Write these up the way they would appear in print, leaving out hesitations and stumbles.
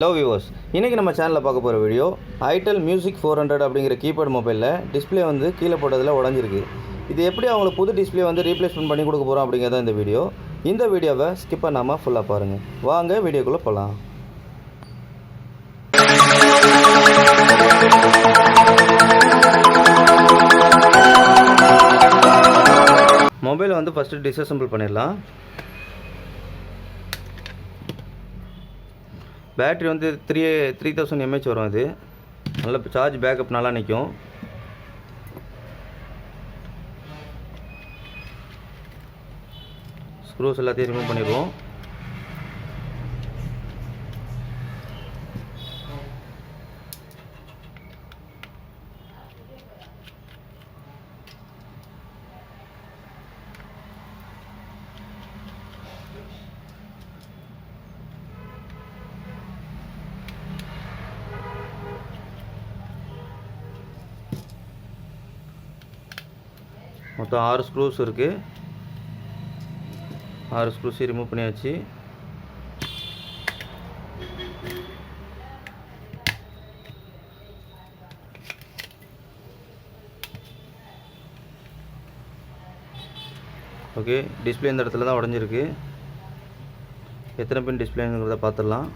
Hello viewers, இன்னைக்கு நம்ம சேனல்ல பார்க்க போற வீடியோ Itel Muzik 400 அப்படிங்கிற கீபோர்ட் மொபைல்ல டிஸ்ப்ளே வந்து கீழ போட்டதுல உடைஞ்சிருக்கு. இது எப்படி அவங்களுக்கு புது டிஸ்ப்ளே வந்து ரீப்ளேஸ்மென்ட் பண்ணி கொடுக்க போறோம் அப்படிங்கறத இந்த வீடியோ. இந்த வீடியோவை ஸ்கிப் பண்ணாம ஃபுல்லா பாருங்க. வாங்க வீடியோக்குள்ள போலாம். மொபைல் வந்து ஃபர்ஸ்ட் டிஸ்அசெம்பிள் பண்ணிடலாம். பேட்டரி வந்து 3000 mAh வரும். இது நல்ல சார்ஜ் பேக்கப் நல்லா நிற்கும். ஸ்க்ரூஸ் எல்லாத்தையும் ரிமூவ் பண்ணிடுவோம். மொத்தம் 6 ஸ்க்ரூஸ் இருக்குது. 6 ஸ்க்ரூஸ் ரிமூவ் பண்ணியாச்சு. ஓகே, டிஸ்பிளே இந்த இடத்துல தான் உடைஞ்சிருக்கு. எத்தனை பின் டிஸ்பிளேங்கிறத பார்த்துடலாம்.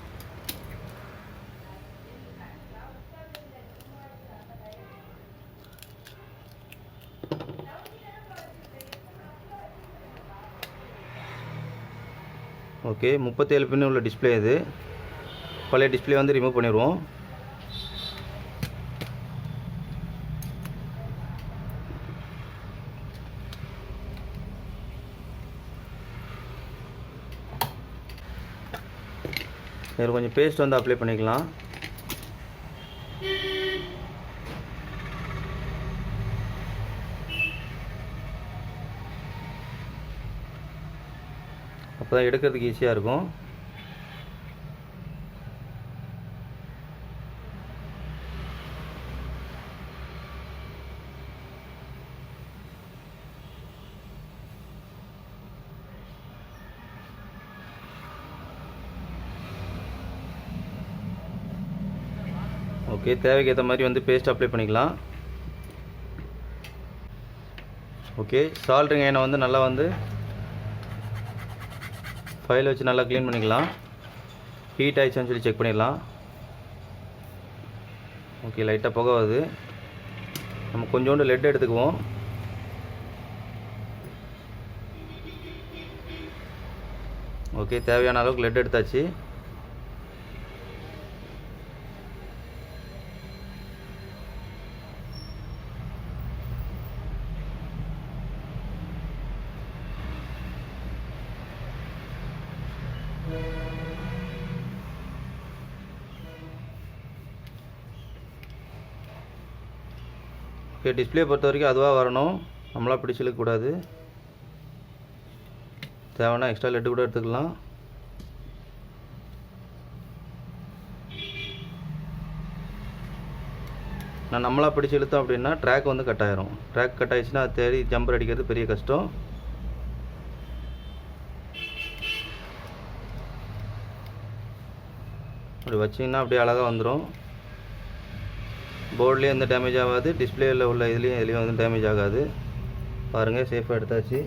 ஓகே, 37 பின் உள்ள டிஸ்பிளே இது. பழைய டிஸ்பிளே வந்து ரிமூவ் பண்ணிடுவோம். இதில் கொஞ்சம் பேஸ்ட் வந்து அப்ளை பண்ணிக்கலாம். அப்போ தான் எடுக்கிறதுக்கு ஈஸியாக இருக்கும். ஓகே, தேவைக்கு ஏற்ற மாதிரி வந்து பேஸ்ட் அப்ளை பண்ணிக்கலாம். ஓகே, சால்ட்ரிங் ஐயனை வந்து நல்லா வந்து ஃபைல் வச்சு நல்லா க்ளீன் பண்ணிக்கலாம். ஹீட் ஆயிடுச்சுன்னு சொல்லி செக் பண்ணிடலாம். ஓகே, லைட்டாக புகை வருது. நம்ம கொஞ்சோண்டு லெட் எடுத்துக்குவோம். ஓகே, தேவையான அளவுக்கு லெட் எடுத்தாச்சு. ஓகே, டிஸ்பிளே பொறுத்த வரைக்கும் அதுவாக வரணும், நம்மளாக பிடிச்சி இழுக்கக்கூடாது. தேவைன்னா எக்ஸ்ட்ரா லெட்டு கூட எடுத்துக்கலாம். நான் நம்மளாக பிடிச்சி இழுத்தோம் அப்படின்னா ட்ராக் வந்து கட் ஆயிரும். ட்ராக் கட் ஆயிடுச்சுன்னா அது தேடி ஜம்பர் அடிக்கிறது பெரிய கஷ்டம். அப்படி வச்சிங்கன்னா அப்படியே அழகாக வந்துடும். போர்ட்லேயும் எந்த டேமேஜ் ஆகாது, டிஸ்பிளேயில் உள்ள இதுலேயும் வந்து டேமேஜ் ஆகாது. பாருங்கள், சேஃபாக எடுத்தாச்சு.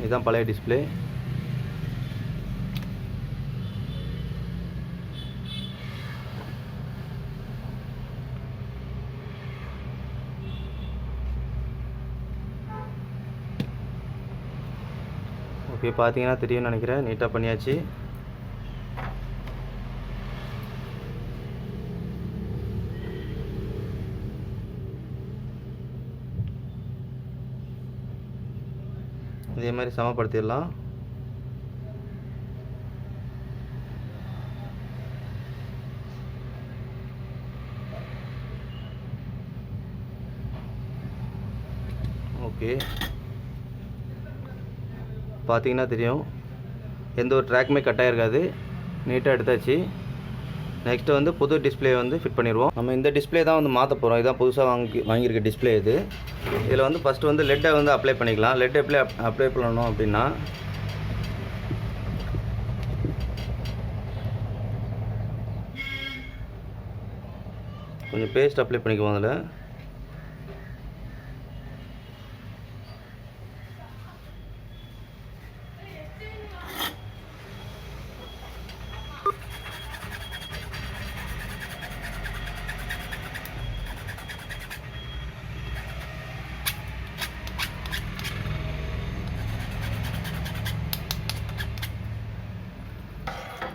இதுதான் பழைய டிஸ்பிளே. ஓகே, பார்த்தீங்கன்னா தெரியும்னு நினைக்கிறேன். நீட்டாக பண்ணியாச்சு. இதே மாதிரி சமப்படுத்திடலாம். ஓகே, பார்த்தீங்கன்னா தெரியும், எந்த ஒரு ட்ராக்குமே கட் ஆகிருக்காது. நீட்டாக எடுத்தாச்சு. நெக்ஸ்ட் வந்து புது டிஸ்பிளே வந்து ஃபிட் பண்ணிடுவோம். நம்ம இந்த டிஸ்பிளே தான் வந்து மாற்ற போகிறோம். இதான் புதுசாக வாங்கியிருக்க டிஸ்பிளே இது. இதில் வந்து ஃபஸ்ட்டு வந்து லெட்டை வந்து அப்ளை பண்ணிக்கலாம். லெட் அப்ளை பண்ணணும் அப்படின்னா கொஞ்சம் பேஸ்ட் அப்ளை பண்ணிக்குவோம் அதில்.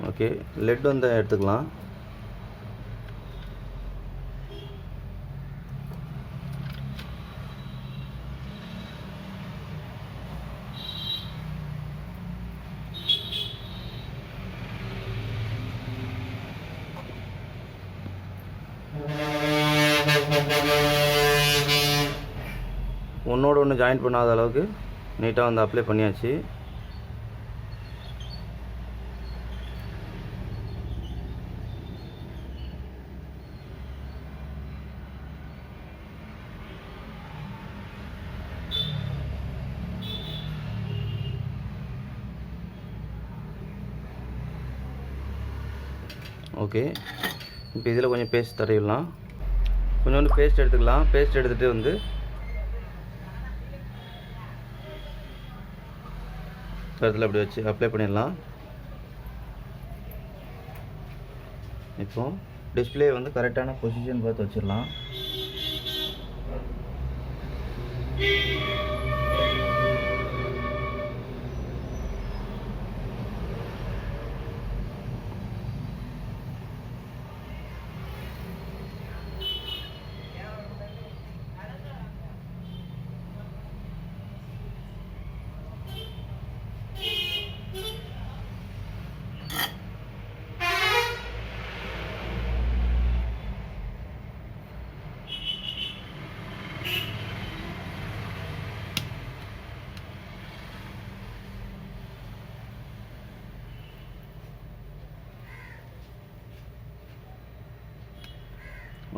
ஓகே, லெட் வந்து எடுத்துக்கலாம். ஒன்றோடு ஒன்று ஜாயின் பண்ணாத அளவுக்கு நீட்டாக வந்து அப்ளை பண்ணியாச்சு. ஓகே, இப்போ இதில் கொஞ்சம் பேஸ்ட் தடவிடலாம். கொஞ்சோண்டு பேஸ்ட் எடுத்துக்கலாம். பேஸ்ட் எடுத்துகிட்டு வந்து இடத்துல அப்படி வச்சு அப்ளை பண்ணிடலாம். இப்போ டிஸ்பிளே வந்து கரெக்டான பொசிஷன் பார்த்து வச்சிடலாம்.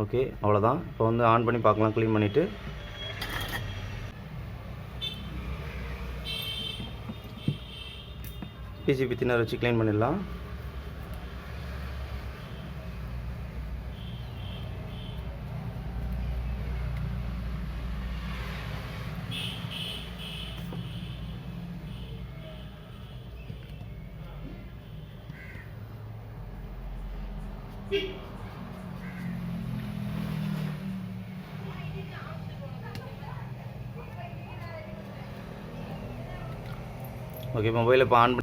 ஓகே, அவ்வளோதான். இப்போ வந்து ஆன் பண்ணி பார்க்கலாம். க்ளீன் பண்ணிவிட்டு பிசிபி தின்னர் வச்சு க்ளீன் பண்ணிடலாம். ஓகே, மொபைல் இப்போ ஆன் பண்ணி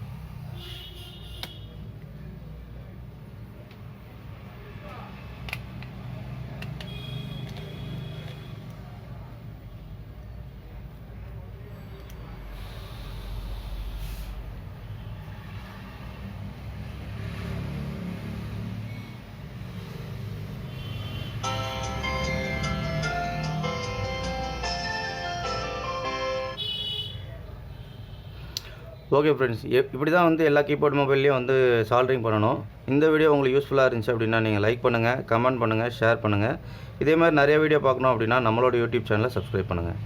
ஓகே ஃப்ரெண்ட்ஸ், இப்படி தான் வந்து எல்லா கீபோர்ட் மொபைல்லையும் வந்து சால்டரிங் பண்ணணும். இந்த வீடியோ உங்களுக்கு யூஸ்ஃபுல்லாக இருந்துச்சு அப்படின்னா நீங்கள் லைக் பண்ணுங்கள், கமெண்ட் பண்ணுங்கள், ஷேர் பண்ணுங்கள். இதே மாதிரி நிறைய வீடியோ பார்க்கணும் அப்படின்னா நம்மளோட யூடியூப் சேனலை சப்ஸ்கிரைப் பண்ணுங்கள்.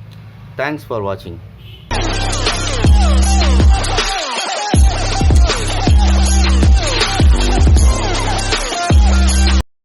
தேங்க்ஸ் ஃபார் வாட்சிங்.